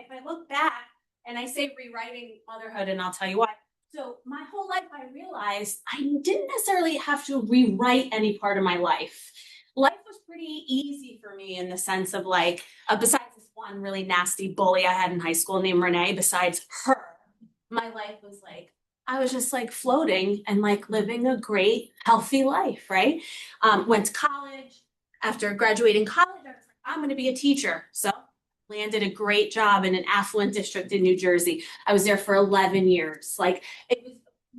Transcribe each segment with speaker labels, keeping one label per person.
Speaker 1: if I look back and I say rewriting motherhood, and I'll tell you why. So my whole life, I realized I didn't necessarily have to rewrite any part of my life. Life was pretty easy for me in the sense of like, besides this one really nasty bully I had in high school named Renee, besides her, my life was like, I was just like floating and like living a great, healthy life, right? Went to college. After graduating college, I was like, I'm going to be a teacher. So landed a great job in an affluent district in New Jersey. I was there for 11 years. Like it was,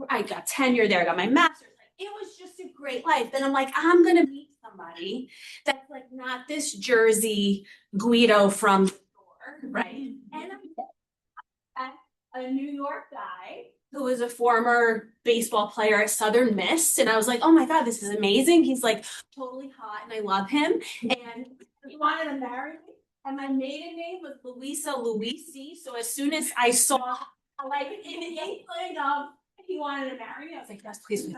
Speaker 1: I got tenure there, I got my master's. Like, it was just a great life. Then I'm like, I'm going to meet somebody that's like not this Jersey Guido from the store, right? And I met a New York guy who was a former baseball player at Southern Miss. And I was like, oh my God, this is amazing. He's like totally hot and I love him. And he wanted to marry me. And my maiden name was Luisa Luisi. So as soon as I saw, like, in the inkling of he wanted to marry me, I was like, yes, please,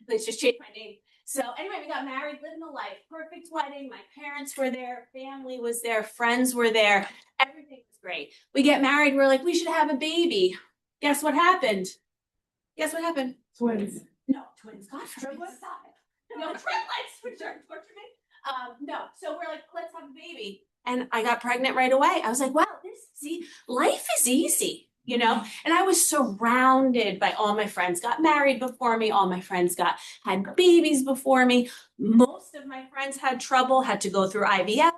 Speaker 1: please just change my name. So anyway, we got married, living the life, perfect wedding. My parents were there, family was there, friends were there. Everything was great. We get married, we're like, we should have a baby. Guess what happened? Guess what happened?
Speaker 2: Twins.
Speaker 1: No, twins. God forbid. No, triplets, which are torture me. No, so we're like, let's have a baby. And I got pregnant right away. I was like, wow, see, life is easy, you know? And I was surrounded by all my friends, got married before me. All my friends had babies before me. Most of my friends had trouble, had to go through IVF.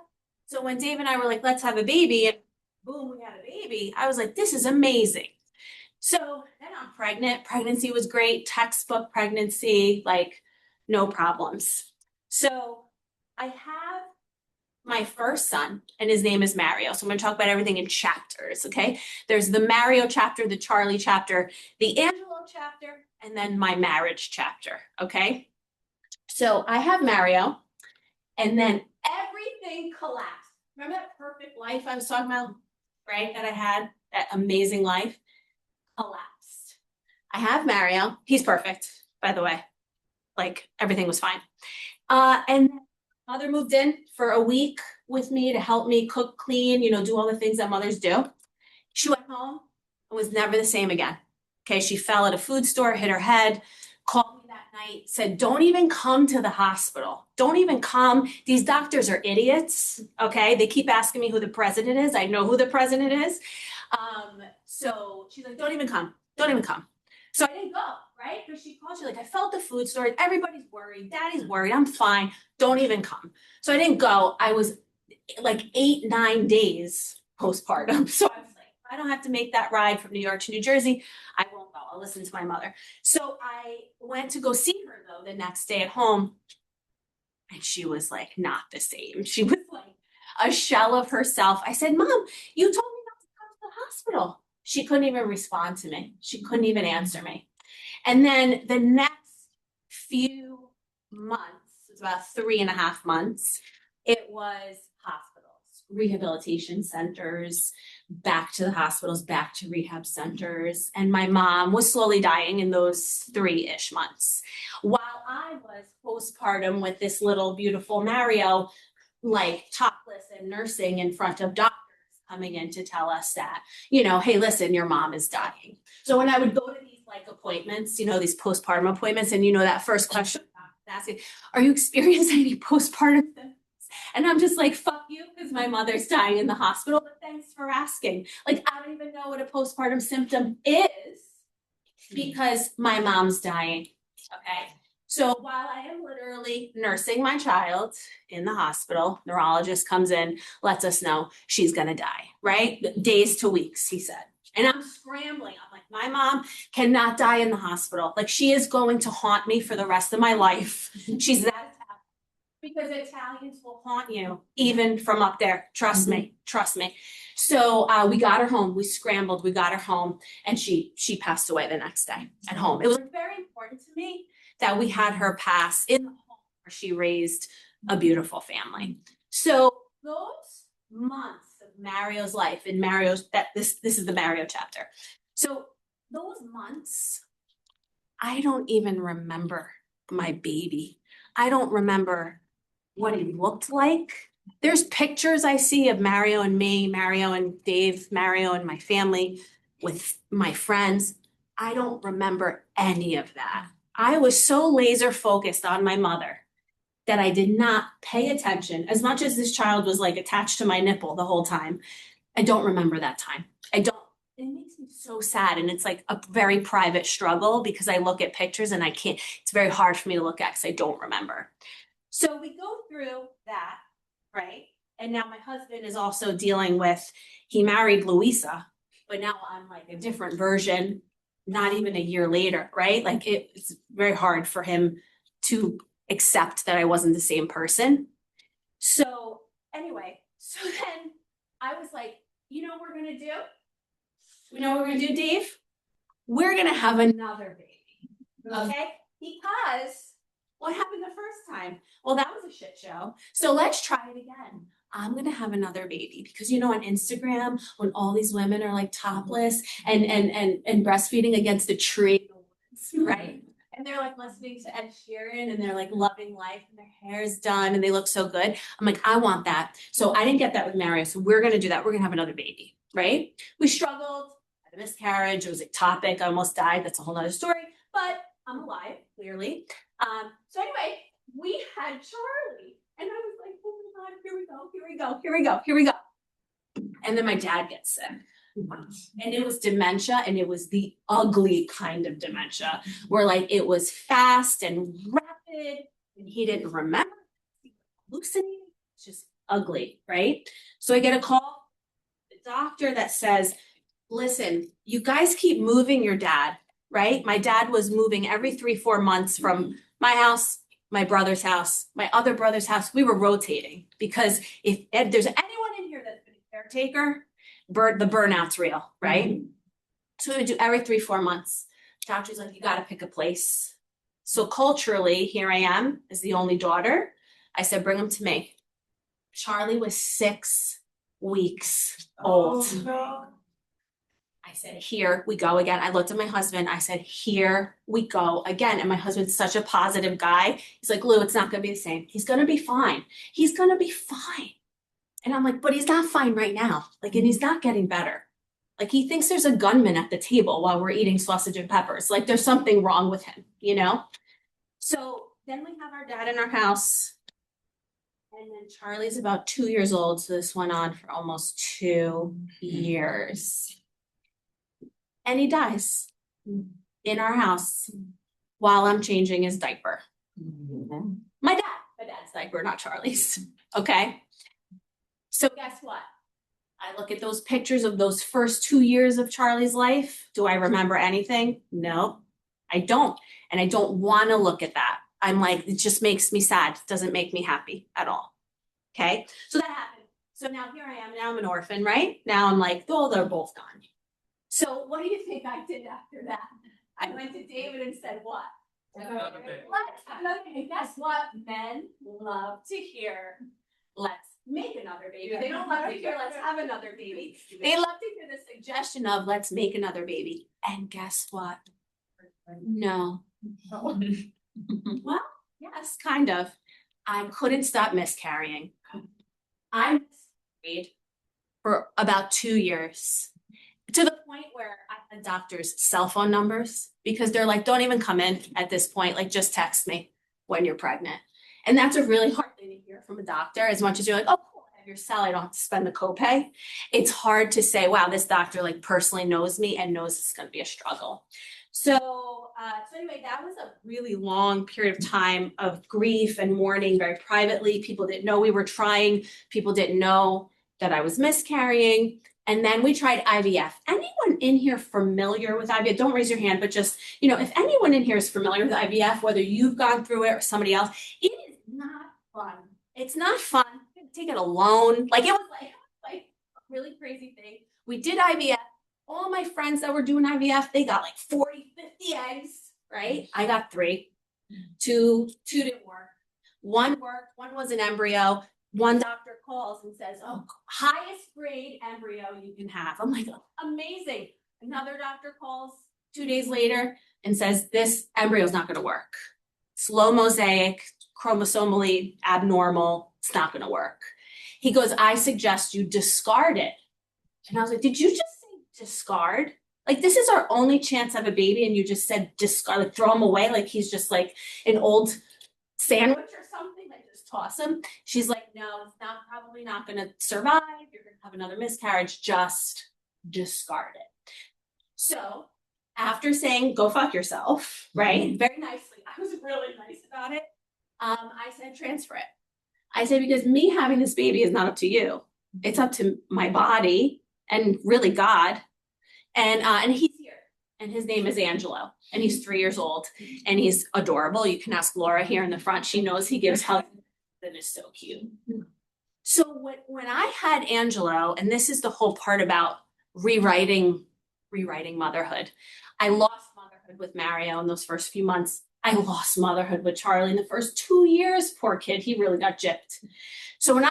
Speaker 1: So when Dave and I were like, let's have a baby, and boom, we had a baby, I was like, this is amazing. So then I'm pregnant. Pregnancy was great. Textbook pregnancy, like no problems. So I have my first son, and his name is Mario. So I'm going to talk about everything in chapters, okay? There's the Mario chapter, the Charlie chapter, the Angelo chapter, and then my marriage chapter, okay? So I have Mario, and then everything collapsed. Remember that perfect life I was talking about, right? That I had, that amazing life? Collapsed. I have Mario. He's perfect, by the way. Like, everything was fine. And mother moved in for a week with me to help me cook, clean, you know, do all the things that mothers do. She went home and was never the same again. Okay, she fell at a food store, hit her head, called me that night, said, don't even come to the hospital. Don't even come. These doctors are idiots, okay? They keep asking me who the president is. I know who the president is. So she's like, don't even come. Don't even come. So I didn't go, right? Because she called, she's like, I felt the food store. Everybody's worried. Daddy's worried. I'm fine. Don't even come. So I didn't go. I was like 8-9 days postpartum. So I was like, I don't have to make that ride from New York to New Jersey. I won't go. I'll listen to my mother. So I went to go see her though the next day at home. And she was like, not the same. She was like a shell of herself. I said, Mom, you told me not to come to the hospital. She couldn't even respond to me. She couldn't even answer me. And then the next few months, it's about 3.5 months, it was hospitals, rehabilitation centers, back to the hospitals, back to rehab centers. And my mom was slowly dying in those 3-ish months. While I was postpartum with this little beautiful Mario, like topless and nursing in front of doctors coming in to tell us that, you know, hey, listen, your mom is dying. So when I would go to these like appointments, you know, these postpartum appointments, and you know, that first question asking, are you experiencing any postpartum symptoms? And I'm just like, fuck you, because my mother's dying in the hospital, but thanks for asking. Like, I don't even know what a postpartum symptom is because my mom's dying, okay? So while I am literally nursing my child in the hospital, neurologist comes in, lets us know she's gonna die, right? Days to weeks, he said. And I'm scrambling. I'm like, my mom cannot die in the hospital. Like, she is going to haunt me for the rest of my life. She's that Italian. Because Italians will haunt you even from up there. Trust me, trust me. So we got her home. We scrambled, we got her home, and she passed away the next day at home. It was very important to me that we had her pass in the home where she raised a beautiful family. So those months of Mario's life, and Mario's, that this is the Mario chapter. So those months, I don't even remember my baby. I don't remember what he looked like. There's pictures I see of Mario and me, Mario and Dave, Mario and my family with my friends. I don't remember any of that. I was so laser focused on my mother that I did not pay attention as much as this child was like attached to my nipple the whole time. I don't remember that time. I don't. It makes me so sad. And it's like a very private struggle because I look at pictures and I can't, it's very hard for me to look at because I don't remember. So we go through that, right? And now my husband is also dealing with, he married Louisa, but now I'm like a different version, not even a year later, right? Like it's very hard for him to accept that I wasn't the same person. So anyway, so then I was like, you know what we're gonna do? You know what we're gonna do, Dave? We're gonna have another baby, okay? Because what happened the first time? Well, that was a shit show. So let's try it again. I'm gonna have another baby because you know on Instagram when all these women are like topless and breastfeeding against a tree, right? And they're like listening to Ed Sheeran and they're like loving life and their hair is done and they look so good. I'm like, I want that. So I didn't get that with Mario. So we're gonna do that. We're gonna have another baby, right? We struggled, had a miscarriage. It was ectopic. I almost died. That's a whole nother story. But I'm alive, clearly. So anyway, we had Charlie. And I was like, oh my God, here we go, here we go, here we go, here we go. And then my dad gets sick. And it was dementia, and it was the ugly kind of dementia, where like it was fast and rapid, and he didn't remember, hallucinating, it's just ugly, right? So I get a call, the doctor that says, listen, you guys keep moving your dad, right? My dad was moving every 3-4 months from my house, my brother's house, my other brother's house. We were rotating because if there's anyone in here that's been a caretaker, the burnout's real, right? Mm-hmm. So we would do every 3-4 months. Doctor's like, you got to pick a place. So culturally, here I am as the only daughter. I said, bring him to me. Charlie was 6 weeks old. Oh, no. I said, here we go again. I looked at my husband. I said, here we go again. And my husband's such a positive guy. He's like, Lou, it's not going to be the same. He's going to be fine. He's going to be fine. And I'm like, but he's not fine right now. Like, and he's not getting better. Like, he thinks there's a gunman at the table while we're eating sausage and peppers. Like, there's something wrong with him, you know? So then we have our dad in our house. And then Charlie's about 2 years old. So this went on for almost 2 years. And he dies in our house while I'm changing his diaper. My dad's diaper, not Charlie's. Okay. So guess what? I look at those pictures of those first 2 years of Charlie's life. Do I remember anything? No, I don't. And I don't want to look at that. I'm like, it just makes me sad. It doesn't make me happy at all. Okay. So that happened. So now here I am. Now I'm an orphan, right? Now I'm like, oh, they're both gone. So what do you think I did after that? I went to David and said, what? Okay, guess what? Men love to hear, let's make another baby. They don't love to hear, let's have another baby. They love to hear the suggestion of, let's make another baby. And guess what? No. Well, yes, kind of. I couldn't stop miscarrying. I miscarried for about 2 years. To the point where I had doctors' cell phone numbers because they're like, don't even come in at this point. Like, just text me when you're pregnant. And that's a really hard thing to hear from a doctor. As much as you're like, oh, cool, I have your cell. I don't have to spend the copay. It's hard to say, wow, this doctor like personally knows me and knows it's going to be a struggle. So anyway, that was a really long period of time of grief and mourning very privately. People didn't know we were trying. People didn't know that I was miscarrying. And then we tried IVF. Anyone in here familiar with IVF? Don't raise your hand, but just, you know, if anyone in here is familiar with IVF, whether you've gone through it or somebody else, it is not fun. It's not fun. Take it alone. Like, it was like a really crazy thing. We did IVF. All my friends that were doing IVF, they got like 40, 50 eggs, right? I got 3. Two didn't work. One worked, one was an embryo. One doctor calls and says, oh, highest grade embryo you can have. I'm like, oh, amazing. Another doctor calls 2 days later and says, this embryo is not going to work. It's low mosaic, chromosomally abnormal. It's not going to work. He goes, I suggest you discard it. And I was like, did you just say discard? Like, this is our only chance of a baby, and you just said discard, like throw him away, like he's just like an old sandwich or something, like just toss him. She's like, no, it's not probably not gonna survive. You're gonna have another miscarriage, just discard it. So after saying go fuck yourself, right? Very nicely. I was really nice about it. I said transfer it. I said, because me having this baby is not up to you. It's up to my body and really God. And he's here. And his name is Angelo. And he's 3 years old. And he's adorable. You can ask Laura here in the front. She knows he gives hugs. That is so cute. So when I had Angelo, and this is the whole part about rewriting motherhood. I lost motherhood with Mario in those first few months. I lost motherhood with Charlie in the first 2 years. Poor kid, he really got gypped. So when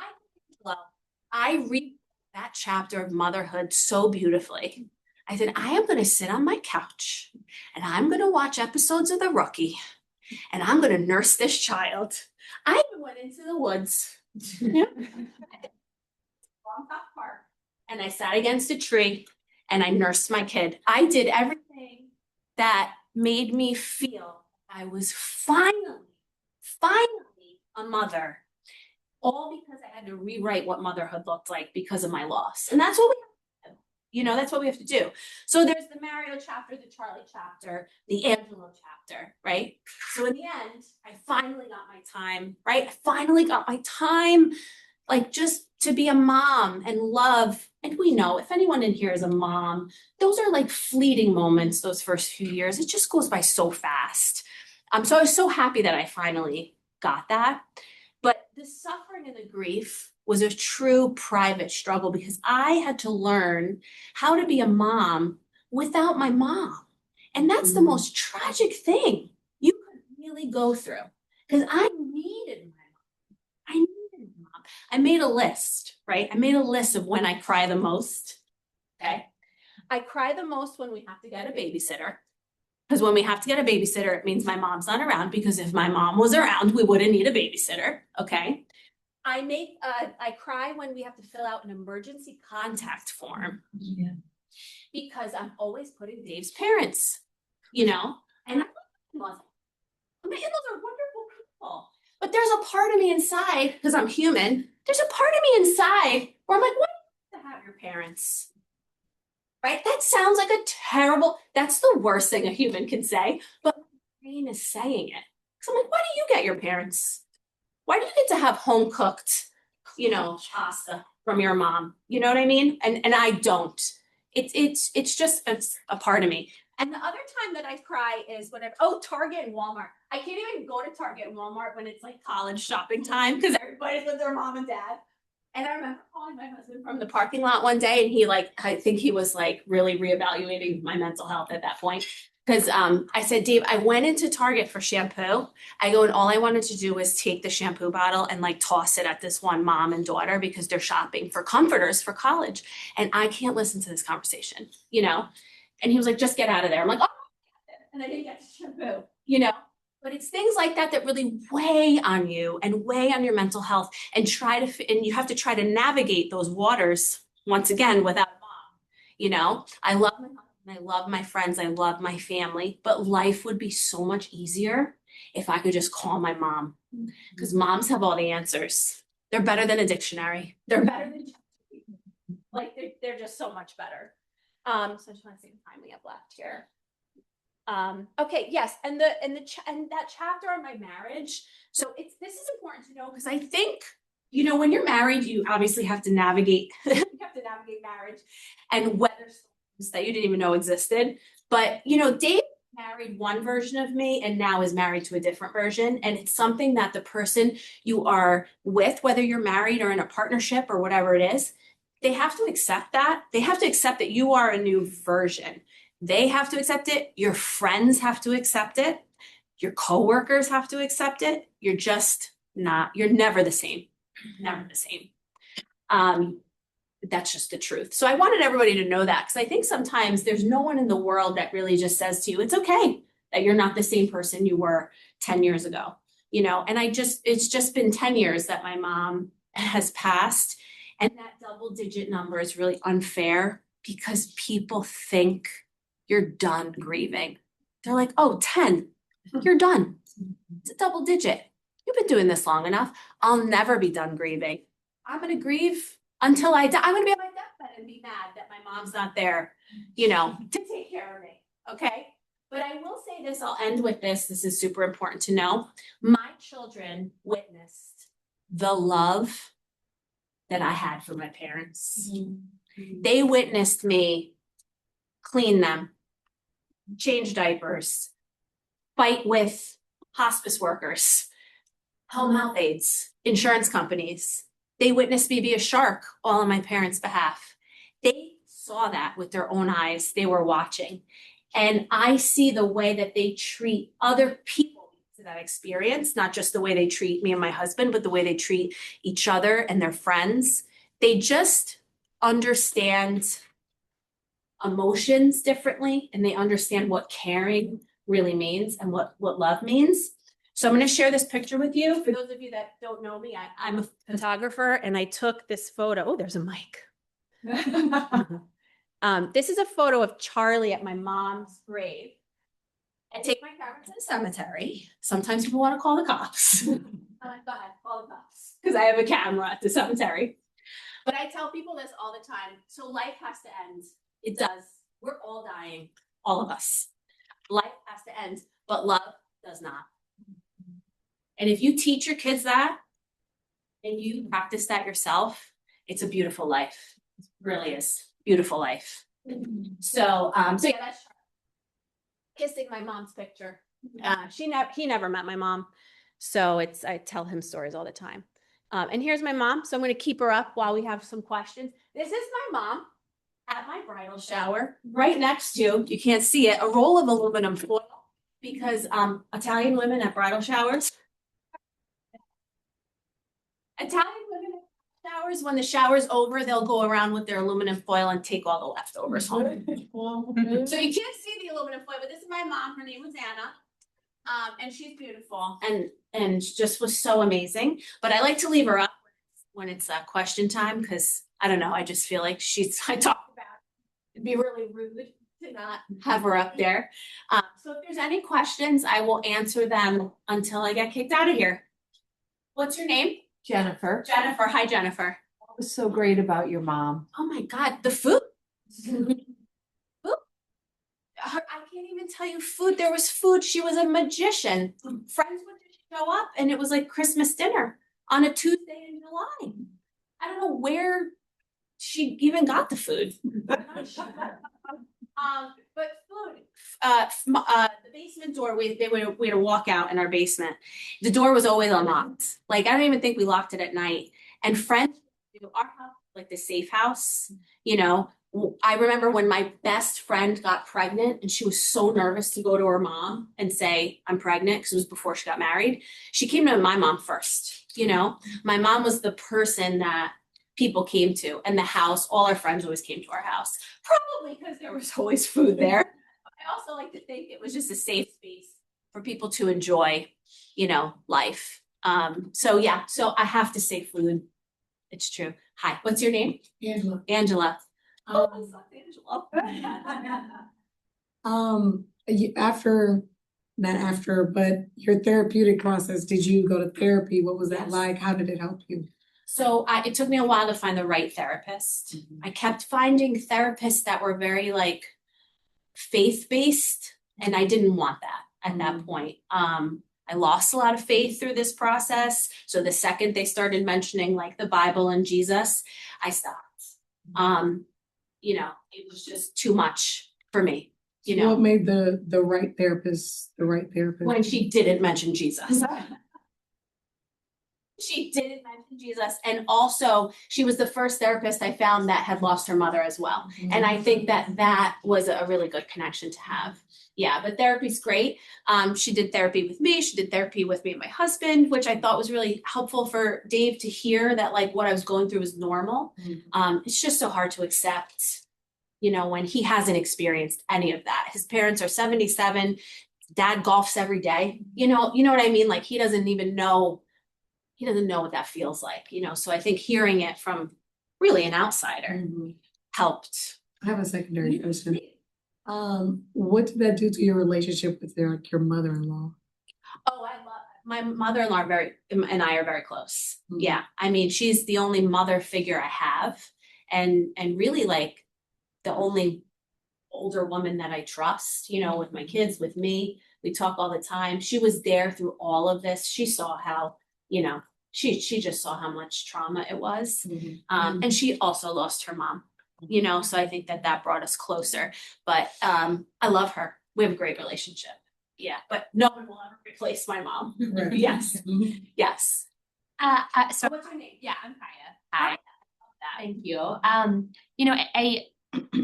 Speaker 1: I read that chapter of motherhood so beautifully. I said, I am going to sit on my couch and I'm going to watch episodes of The Rookie and I'm going to nurse this child. I even went into the woods. And I sat against a tree and I nursed my kid. I did everything that made me feel I was finally a mother, all because I had to rewrite what motherhood looked like because of my loss. And that's what we have to do. That's what we have to do. So there's the Mario chapter, the Charlie chapter, the Angelo chapter, right? So in the end, I finally got my time, right? I finally got my time, like just to be a mom and love. And we know if anyone in here is a mom, those are like fleeting moments, those first few years. It just goes by so fast. So I was so happy that I finally got that. But the suffering and the grief was a true private struggle because I had to learn how to be a mom without my mom. And that's the most tragic thing you could really go through because I needed my mom. I made a list, right? I made a list of when I cry the most. Okay. I cry the most when we have to get a babysitter. Because when we have to get a babysitter, it means my mom's not around, because if my mom was around, we wouldn't need a babysitter, okay? I cry when we have to fill out an emergency contact form. Yeah. Because I'm always putting Dave's parents, and I love my in-laws. My in-laws are wonderful people. But there's a part of me inside, because I'm human, there's a part of me inside where I'm like, what do you have your parents? Right? That sounds like that's the worst thing a human can say, but my brain is saying it. So I'm like, why do you get your parents? Why do you get to have home cooked, pasta from your mom? You know what I mean? And I don't. It's just a part of me. And the other time that I cry is whatever. Oh, Target and Walmart. I can't even go to Target and Walmart when it's like college shopping time because everybody's with their mom and dad. And I remember calling my husband from the parking lot one day, and I think he was like really reevaluating my mental health at that point. Because I said, Dave, I went into Target for shampoo. I go, and all I wanted to do was take the shampoo bottle and like toss it at this one mom and daughter because they're shopping for comforters for college. And I can't listen to this conversation, And he was like, just get out of there. I'm like, oh, and I didn't get the shampoo, But it's things like that that really weigh on you and weigh on your mental health and and you have to try to navigate those waters once again without mom. I love my husband, I love my friends, I love my family, but life would be so much easier if I could just call my mom because moms have all the answers. They're better than a dictionary. They're better than like they're just so much better. So I just want to see the time we have left here. Okay, yes, and that chapter on my marriage. So this is important to know because I think when you're married, you obviously have to navigate. You have to navigate marriage and weather storms that you didn't even know existed. But Dave married one version of me and now is married to a different version, and it's something that the person you are with, whether you're married or in a partnership or whatever it is, they have to accept that. They have to accept that you are a new version. They have to accept it. Your friends have to accept it. Your coworkers have to accept it. You're never the same. Never the same. That's just the truth. So I wanted everybody to know that because I think sometimes there's no one in the world that really just says to you, it's okay that you're not the same person you were 10 years ago, and it's just been 10 years that my mom has passed. And that double digit number is really unfair because people think you're done grieving. They're like, oh, 10, you're done. It's a double digit. You've been doing this long enough. I'll never be done grieving. I'm going to grieve until I die. I'm going to be on my deathbed and be mad that my mom's not there, you know, to take care of me. Okay. But I will say this, I'll end with this. This is super important to know. My children witnessed the love that I had for my parents. Mm-hmm. They witnessed me clean them, change diapers, fight with hospice workers, home health aides, insurance companies. They witnessed me be a shark all on my parents' behalf. They saw that with their own eyes. They were watching. And I see the way that they treat other people to that experience, not just the way they treat me and my husband, but the way they treat each other and their friends. They just understand emotions differently, and they understand what caring really means and what love means. So I'm going to share this picture with you. For those of you that don't know me, I'm a photographer, and I took this photo. Oh, there's a mic. This is a photo of Charlie at my mom's grave. I take my camera to the cemetery. Sometimes people want to call the cops. Go ahead, call the cops, because I have a camera at the cemetery. But I tell people this all the time. So life has to end. It does. We're all dying, all of us. Life has to end, but love does not. And if you teach your kids that and you practice that yourself, it's a beautiful life. It really is. Beautiful life. So yeah, that's kissing my mom's picture. He never met my mom. So I tell him stories all the time. And here's my mom. So I'm going to keep her up while we have some questions. This is my mom at my bridal shower, right next to, you can't see it, a roll of aluminum foil, because Italian women at bridal showers, when the shower's over, they'll go around with their aluminum foil and take all the leftovers home. So you can't see the aluminum foil, but this is my mom. Her name was Anna. And she's beautiful and just was so amazing. But I like to leave her up when it's question time, because I don't know, I just feel like I talk about it. It'd be really rude to not have her up there. So if there's any questions, I will answer them until I get kicked out of here. What's your name?
Speaker 2: Jennifer.
Speaker 1: Jennifer. Hi, Jennifer.
Speaker 2: What was so great about your mom?
Speaker 1: Oh my God, the food. I can't even tell you food. There was food. She was a magician. Friends would just show up, and it was like Christmas dinner on a Tuesday in July. I don't know where she even got the food. But food. The basement door, we had to walk out in our basement. The door was always unlocked. Like, I don't even think we locked it at night. And friends, our house, like the safe house, you know. I remember when my best friend got pregnant and she was so nervous to go to her mom and say, I'm pregnant, because it was before she got married. She came to my mom first, you know. My mom was the person that people came to, and the house, all our friends always came to our house, probably because there was always food there. I also like to think it was just a safe space for people to enjoy, you know, life. So yeah, so I have to say food. It's true. Hi, what's your name?
Speaker 2: Angela.
Speaker 1: Angela.
Speaker 2: Angela. Not after, but your therapeutic process, did you go to therapy? What was that like? How did it help you?
Speaker 1: So it took me a while to find the right therapist. Mm-hmm. I kept finding therapists that were very like faith-based, and I didn't want that at that point. I lost a lot of faith through this process. So the second they started mentioning like the Bible and Jesus, I stopped. You know, it was just too much for me. You know,
Speaker 2: what made the right therapist the right therapist?
Speaker 1: When she didn't mention Jesus. She didn't mention Jesus. And also, she was the first therapist I found that had lost her mother as well. Mm-hmm. And I think that was a really good connection to have. Yeah, but therapy's great. She did therapy with me. She did therapy with me and my husband, which I thought was really helpful for Dave to hear that like what I was going through was normal. Mm-hmm. It's just so hard to accept, you know, when he hasn't experienced any of that. His parents are 77. Dad golfs every day. You know what I mean? Like he doesn't know what that feels like, you know? So I think hearing it from really an outsider, helped.
Speaker 2: I have a secondary question. What did that do to your relationship with your mother-in-law?
Speaker 1: Oh, I love my mother-in-law and I are very close. Yeah. I mean, she's the only mother figure I have, and really like the only older woman that I trust, you know, with my kids, with me. We talk all the time. She was there through all of this. She saw how, you know, she just saw how much trauma it was. And she also lost her mom, you know, so I think that brought us closer. But I love her. We have a great relationship. Yeah, but no one will ever replace my mom.
Speaker 2: Right.
Speaker 1: Yes. Yes.
Speaker 3: So
Speaker 1: What's your name?
Speaker 3: yeah, I'm Kaya.
Speaker 1: Hi. Thank you.
Speaker 3: You know,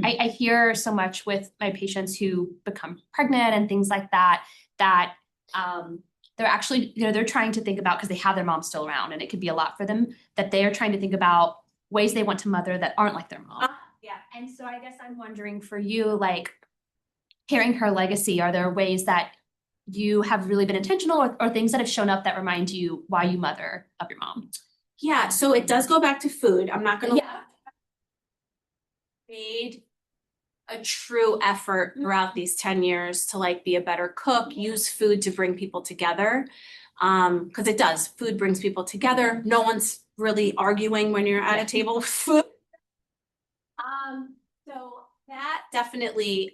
Speaker 3: I hear so much with my patients who become pregnant and things like that, that they're actually, you know, they're trying to think about, because they have their mom still around and it could be a lot for them, that they are trying to think about ways they want to mother that aren't like their mom.
Speaker 1: Yeah.
Speaker 3: And so I guess I'm wondering for you, like carrying her legacy, are there ways that you have really been intentional or things that have shown up that remind you why you mother of your mom?
Speaker 1: Yeah, so it does go back to food. I'm not gonna made a true effort throughout these 10 years to like be a better cook, use food to bring people together. Because it does, food brings people together. No one's really arguing when you're at a table of food. So that definitely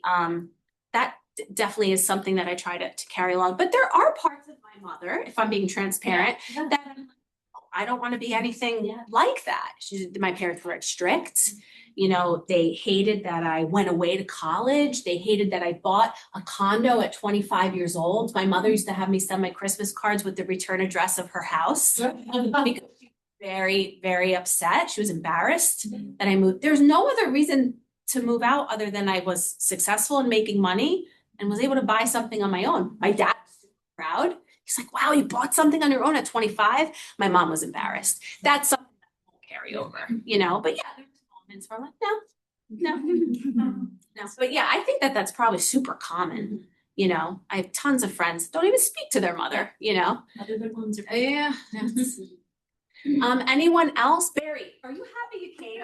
Speaker 1: is something that I try to carry along. But there are parts of my mother, if I'm being transparent, that I'm like, oh, I don't want to be anything like that. My parents were strict. You know, they hated that I went away to college. They hated that I bought a condo at 25 years old. My mother used to have me send my Christmas cards with the return address of her house because she was very, very upset. She was embarrassed that I moved. There's no other reason to move out other than I was successful in making money and was able to buy something on my own. My dad was super proud. He's like, wow, you bought something on your own at 25? My mom was embarrassed. That's something that won't carry over, you know? But yeah, there's moments where I'm like, no. But yeah, I think that's probably super common. You know, I have tons of friends that don't even speak to their mother, you know?
Speaker 3: Other than moms are
Speaker 1: Yeah. Anyone else? Barry, are you happy you came?